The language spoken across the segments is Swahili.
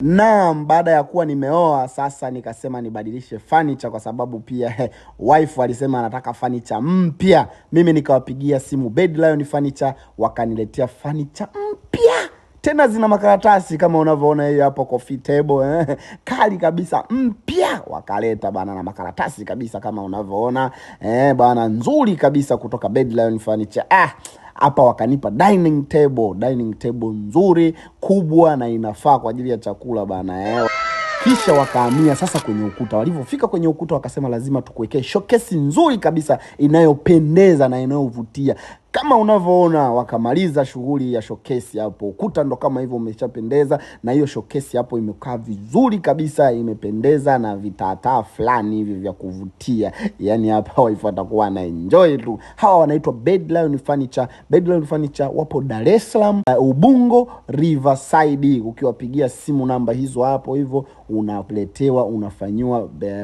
Naam, baada ya kuwa nimeoa sasa nikasema nibadilishe furniture kwa sababu pia wife alisema anataka furniture mpya. Mimi nikawapigia simu Bed Lion Furniture, wakaniletea furniture mpya. Tena zina makaratasi kama unavyoona hiyo hapo, coffee table kali kabisa mpya wakaleta bana, na makaratasi kabisa kama unavyoona bana, nzuri kabisa kutoka Bed Lion Furniture. Hapa wakanipa dining table nzuri kubwa na inafaa kwa ajili ya chakula bana. Kisha wakahamia sasa kwenye ukuta. Walipofika kwenye ukuta wakasema lazima tukuwekee showcase nzuri kabisa inayopendeza na inayovutia. Kama unavyoona wakamaliza shughuli ya showcase hapo. Ukuta ndo kama hivyo umeshapendeza, na hiyo showcase hapo imekaa vizuri kabisa, imependeza na vitata fulani hivi vya kuvutia. Yaani hapa waifuata kuwa na enjoy tu. Hawa wanaitwa Bed Lion Furniture. Bed Lion Furniture wapo Dar es Salaam, Ubungo, Riverside. Ukiwapigia simu namba hizo hapo hivyo unaletewa,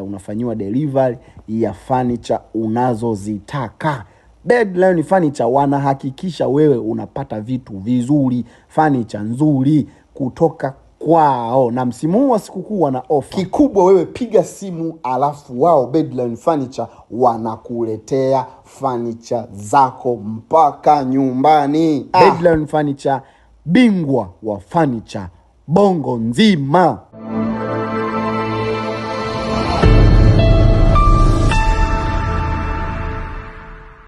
unafanywa delivery ya furniture unazozitaka. Bed Lion Furniture wanahakikisha wewe unapata vitu vizuri, furniture nzuri kutoka kwao. Na msimu huu wa sikukuu wana offer kikubwa. Wewe piga simu alafu wao Bed Lion Furniture wanakuletea furniture zako mpaka nyumbani. Bed Lion Furniture, bingwa wa furniture Bongo nzima.